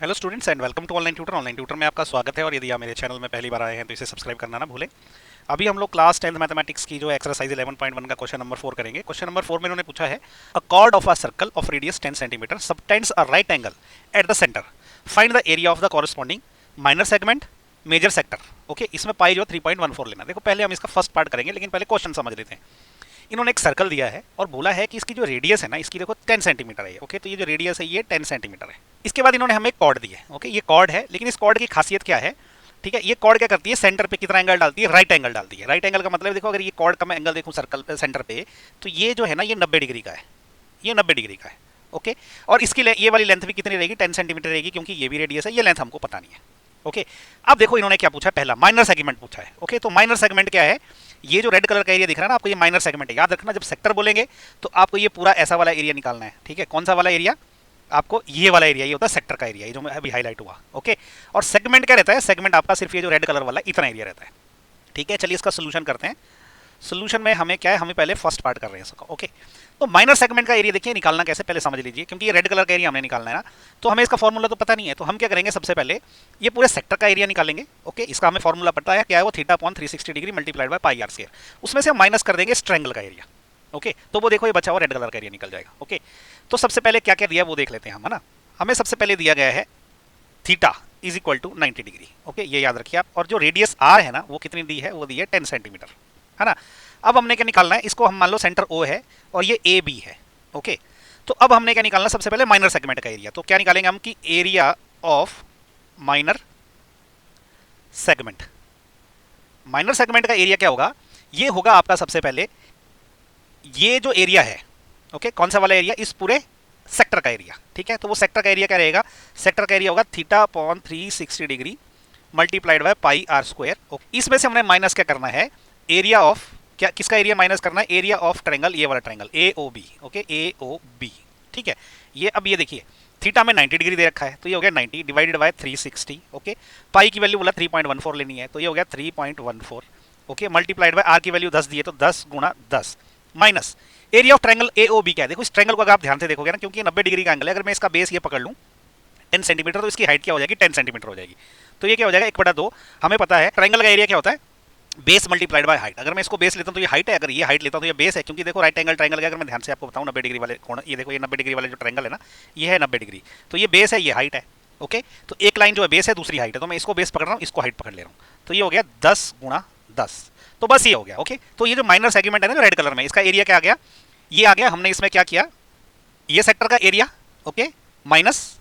Hello students and welcome to online tutor. Online tutor में आपका स्वागत है और यदि आप मेरे चैनल में पहली बार आए हैं तो इसे सब्सक्राइब करना ना भूलें। अभी हम लोग क्लास 10th मैथमेटिक्स की जो एक्सरसाइज 11.1 का क्वेश्चन नंबर 4 करेंगे। क्वेश्चन नंबर 4 में उन्होंने पूछा है a chord of a circle of radius 10 centimetre subtends a right angle at the centre, find the area of the corresponding minor segment major sector. Okay, इसमें pi जो 3.14 लेना। देखो पहले हम इसका फर्स्ट पार्ट करेंगे, लेकिन पहले क्वेश्चन समझ लेते हैं। इन्होंने एक सर्कल दिया है और बोला है कि इसकी जो रेडियस है ना, इसकी देखो 10 सेंटीमीटर है। ओके, तो ये जो रेडियस है ये 10 सेंटीमीटर है। इसके बाद इन्होंने हमें कॉर्ड दी है। ओके, ये कॉर्ड है, लेकिन इस कॉर्ड की खासियत क्या है? ठीक है, ये कॉर्ड क्या करती है, सेंटर पे कितना एंगल डालती है? राइट एंगल डालती है। राइट एंगल का मतलब देखो, अगर ये कॉर्ड का मैं एंगल देखूं सर्कल पे सेंटर पे, तो ये जो है ना ये 90 डिग्री का है। ये 90 डिग्री का है। ओके, और इसकी ये वाली लेंथ भी कितनी रहेगी? 10 सेंटीमीटर रहेगी, क्योंकि ये भी रेडियस है, ये लेंथ हमको पता नहीं है। ओके, अब देखो इन्होंने क्या पूछा है, पहला माइनर सेगमेंट पूछा है। ओके, तो माइनर सेगमेंट क्या है? ये जो रेड कलर का एरिया दिख रहा है ना आपको, ये माइनर सेगमेंट है। याद रखना, जब सेक्टर बोलेंगे तो आपको ये पूरा ऐसा वाला एरिया निकालना है। ठीक है, कौन सा वाला एरिया? आपको ये वाला एरिया, ये होता है सेक्टर का एरिया, ये जो अभी हाईलाइट हुआ। ओके, और सेगमेंट क्या रहता है? सेगमेंट आपका सिर्फ ये जो रेड कलर वाला इतना एरिया रहता है। ठीक है, चलिए इसका सोल्यूशन करते हैं। सोल्यूशन में हमें क्या है, हमें पहले फर्स्ट पार्ट कर रहे हैं इसका। ओके, तो माइनर सेगमेंट का एरिया देखिए निकालना कैसे, पहले समझ लीजिए, क्योंकि ये रेड कलर का एरिया हमने निकालना है ना, तो हमें इसका फॉर्मूला तो पता नहीं है। तो हम क्या करेंगे, सबसे पहले ये पूरे सेक्टर का एरिया निकालेंगे। ओके, इसका हमें फॉर्मूला पता है, क्या है वो? θ/360 degree multiplied by pi are square. उसमें से हम माइनस कर देंगे इस ट्रायंगल का एरिया। ओके, तो वो देखो ये बचा हुआ रेड कलर का एरिया निकल जाएगा। ओके, तो सबसे पहले क्या क्या दिया वो देख लेते हैं हम, है ना। हमें सबसे पहले दिया गया है theta is equal to 90 degree. Okay, ये याद रखिए आप। और जो रेडियस आर है ना, वो कितनी दी है? वो दी है 10 सेंटीमीटर, है ना। अब हमने क्या निकालना है, इसको हम मान लो सेंटर ओ है और ये ए बी है। ओके, तो अब हमने क्या निकालना, सबसे पहले माइनर सेगमेंट का एरिया। तो क्या निकालेंगे हम कि area of minor segment. Minor segment का एरिया क्या होगा? ये होगा आपका सबसे पहले ये जो एरिया है। ओके, कौन सा वाला एरिया? इस पूरे सेक्टर का एरिया। ठीक है, तो वो सेक्टर का एरिया क्या रहेगा? सेक्टर का एरिया होगा θ/360 degree multiplied by pi are square. इसमें से हमने माइनस क्या करना है, एरिया ऑफ, क्या किसका एरिया माइनस करना है? एरिया ऑफ ट्रायंगल, ये वाला triangle A O B. Okay, A O B. ठीक है, ये अब ये देखिए थीटा में 90 डिग्री दे रखा है, तो ये हो गया 90 डिवाइडेड बाय 360। ओके, पाई की वैल्यू बोला 3.14 लेनी है, तो ये हो गया 3.14। ओके, मल्टीप्लाइड बाय आर की वैल्यू 10 दी है, तो 10 गुणा 10 minus area of triangle A O B क्या है? देखो इस ट्रायंगल को अगर आप ध्यान से देखोगे ना, क्योंकि 90 डिग्री का एंगल है, अगर मैं इसका बेस ये पकड़ लूँ 10 सेंटीमीटर, तो इसकी हाइट क्या हो जाएगी? 10 सेंटीमीटर हो जाएगी। तो ये क्या हो जाएगा? 1/2। हमें पता है ट्रायंगल का एरिया क्या होता है? Base multiplied by height. अगर मैं इसको बेस लेता हूं तो ये हाइट है, अगर ये हाइट लेता हूं तो ये बेस है, क्योंकि देखो राइट एंगल ट्रायंगल का अगर मैं ध्यान से आपको बताऊं 90 डिग्री वाले कोण, ये देखो ये 90 डिग्री वाले जो ट्रायंगल है ना, ये है 90 डिग्री, तो ये बेस है, ये हाइट है। ओके, तो एक लाइन जो है बेस है, दूसरी हाइट है, तो मैं इसको बेस पकड़ रहा हूँ, इसको हाइट पकड़ ले रहा हूँ, तो ये हो गया 10 गुणा 10। तो बस ये हो गया। ओके, तो ये जो माइनर सेगमेंट है ना रेड कलर में, इसका एरिया क्या आ गया? ये आ गया। हमने इसमें क्या किया, ये सेक्टर का एरिया, ओके, माइनस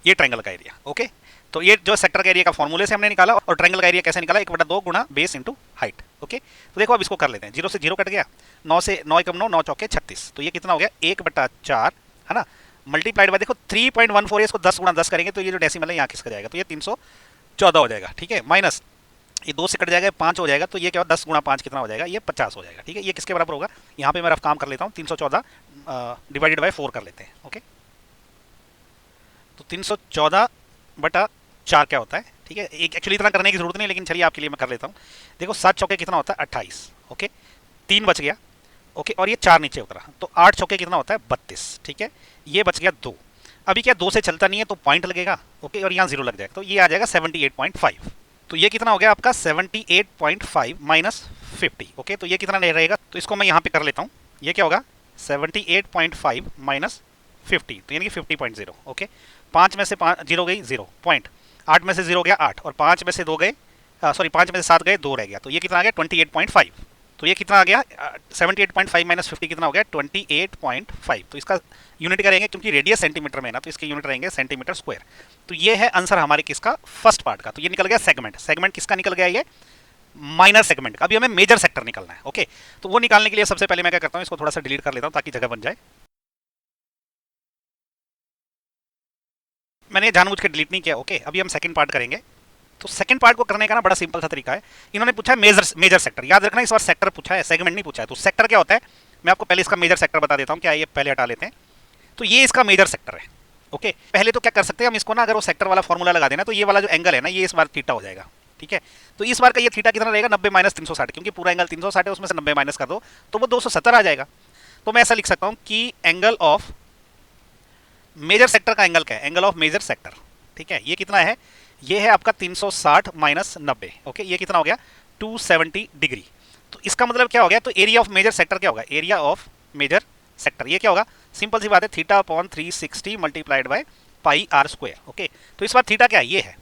ये ट्रायंगल का एरिया। ओके, तो ये जो सेक्टर का एरिया का फॉर्मूले से हमने निकाला, और ट्रायंगल का एरिया कैसे निकाला? 1/2 गुणा बेस इंटू हाइट। ओके, तो देखो अब इसको कर लेते हैं। 0 से 0 कट गया, 9 से 9 एकम 9, 9 चौके 36, तो ये कितना हो गया? 1/4, है ना, मल्टीप्लाइड बाय देखो 3.14 है, इसको 10 गुणा 10 करेंगे तो ये जो डेसिमल है यहाँ किसका जाएगा? तो ये 314 हो जाएगा। ठीक है, माइनस ये 2 से कट जाएगा, 5 हो जाएगा, तो ये क्या? 10 गुणा 5 कितना हो जाएगा? ये 50 हो जाएगा। ठीक है, ये किसके बराबर होगा? यहाँ पे मैं रफ काम कर लेता हूँ, 314 डिवाइडेड बाय 4 कर लेते हैं। ओके, तो 314/4 क्या होता है? ठीक है, एक एक्चुअली इतना करने की जरूरत नहीं, लेकिन चलिए आपके लिए मैं कर लेता हूँ। देखो 7 चौके कितना होता है? 28। ओके, 3 बच गया। ओके, और ये 4 नीचे उतरा, तो 8 चौके कितना होता है? 32। ठीक है, ये बच गया 2। अभी क्या 2 से चलता नहीं है, तो पॉइंट लगेगा। ओके, और यहाँ 0 लग जाएगा, तो ये आ जाएगा 78.5। तो ये कितना हो गया आपका? 78.5 माइनस 50। ओके, तो ये कितना नहीं रहेगा? तो इसको मैं यहाँ पे कर लेता हूँ, ये क्या होगा? 78.5 माइनस 50, तो यानी कि 50.0। ओके, 5 में से 5 0 गई 0 पॉइंट, 8 में से 0 गया 8, और 5 में से 2 गए, सॉरी 5 में से 7 गए, 2 रह गया, तो ये कितना आ गया? 28.5। तो ये कितना आ गया? 78.5 माइनस 50 कितना हो गया? 28.5। तो इसका यूनिट करेंगे, क्योंकि रेडियस सेंटीमीटर में है ना, तो इसके यूनिट रहेंगे सेंटीमीटर स्क्वायर। तो ये है आंसर हमारे किसका? फर्स्ट पार्ट का। तो ये निकल गया सेगमेंट। सेगमेंट किसका निकल गया? ये माइनर सेगमेंट का। अभी हमें मेजर सेक्टर निकालना है। ओके, तो वो निकालने के लिए सबसे पहले मैं क्या करता हूँ, इसको थोड़ा सा डिलीट कर लेता हूँ ताकि जगह बन जाए। मैंने जानबूझ के डिलीट नहीं किया। ओके, अभी हम सेकंड पार्ट करेंगे। तो सेकंड पार्ट को करने का ना बड़ा सिंपल सा तरीका है। इन्होंने पूछा है मेजर सेक्टर। याद रखना, इस बार सेक्टर पूछा है, सेगमेंट नहीं पूछा है। तो सेक्टर क्या होता है, मैं आपको पहले इसका मेजर सेक्टर बता देता हूँ। क्या ये पहले हटा लेते हैं, तो ये इसका मेजर सेक्टर है। ओके, पहले तो क्या कर सकते हैं हम इसको ना, अगर वो सेक्टर वाला फॉर्मूला लगा देना, तो ये वाला जो एंगल है ना, ये इस बार थीटा हो जाएगा। ठीक है, तो इस बार का ये थीटा कितना रहेगा? 90 माइनस 360, क्योंकि पूरा एंगल 360 है, उसमें से 90 माइनस कर दो तो वो 270 आ जाएगा। तो मैं ऐसा लिख सकता हूँ कि एंगल ऑफ मेजर सेक्टर का एंगल क्या है? एंगल ऑफ मेजर सेक्टर, ठीक है, ये कितना है, ये है आपका 360 माइनस 90, ओके, ये कितना हो गया 270 डिग्री। तो इसका मतलब क्या हो गया, तो एरिया ऑफ मेजर सेक्टर क्या होगा, एरिया ऑफ मेजर सेक्टर ये क्या होगा, सिंपल सी बात है theta upon 360 multiplied by pi are square. Okay, तो इस बार थीटा क्या है, ये है,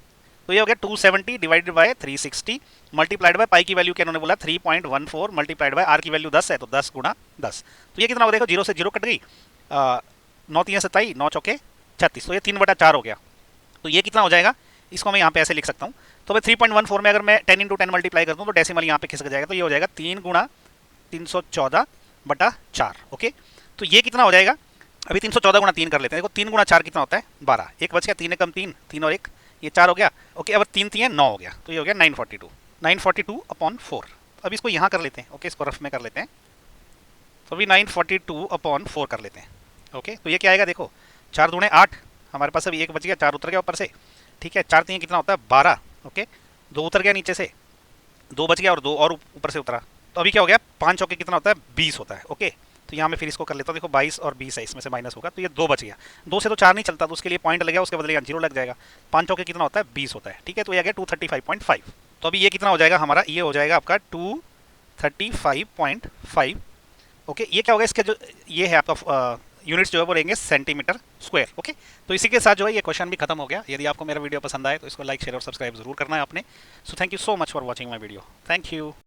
तो ये हो गया 270 डिवाइडेड बाय 360 मल्टीप्लाइड बाय पाई की वैल्यू क्या उन्होंने बोला 3.14 मल्टीप्लाइड बाय आर की वैल्यू 10 है, तो 10 गुणा 10, तो ये कितना होगा, देखो जीरो से जीरो कट गई, 9 3 27, 9 चौके 36, तो ये 3/4 हो गया। तो ये कितना हो जाएगा, इसको मैं यहाँ पे ऐसे लिख सकता हूँ, तो मैं 3.14 में अगर मैं 10 × 10 मल्टीप्लाई कर दूँ तो डेसिमल यहाँ पे खिसक जाएगा, तो ये हो जाएगा 3 गुणा 314/4। ओके, तो ये कितना हो जाएगा, अभी 314 गुणा 3 कर लेते हैं, देखो 3 गुणा 4 कितना होता है 12, एक बच गया, 3 कम 3, 3 और 1 ये 4 हो गया। ओके, अब 3 3 9 हो गया, तो ये हो गया 942/4। अब इसको यहाँ कर लेते हैं, ओके, इसको रफ में कर लेते हैं, तो अभी 942/4 कर लेते हैं। ओके, तो ये क्या आएगा, देखो 4 दूणे 8, हमारे पास अभी एक बच गया, 4 उतर गया ऊपर से, ठीक है, 4 3 कितना होता है 12, ओके, 2 उतर गया नीचे से, 2 बच गया और 2 और ऊपर से उतरा, तो अभी क्या हो गया 5 चौके कितना होता है 20 होता है। ओके, तो यहाँ मैं फिर इसको कर लेता हूँ, देखो 22 और 20 है, इसमें से माइनस होगा, तो ये 2 बच गया, 2 से तो 4 नहीं चलता, तो उसके लिए पॉइंट लगेगा, उसके बदले यहाँ 0 लग जाएगा, 5 चौके कितना होता है 20 होता है, ठीक है, तो ये आ गया 235.5। तो अभी ये कितना हो जाएगा हमारा, ये हो जाएगा आपका 235.5। ओके, ये क्या होगा, इसके जो ये है आपका यूनिट्स जो है वो रहेंगे सेंटीमीटर स्क्वायर। ओके, तो इसी के साथ जो है ये क्वेश्चन भी खत्म हो गया। यदि आपको मेरा वीडियो पसंद आए तो इसको लाइक शेयर और सब्सक्राइब जरूर करना है आपने। So thank you so much for watching my video, thank you.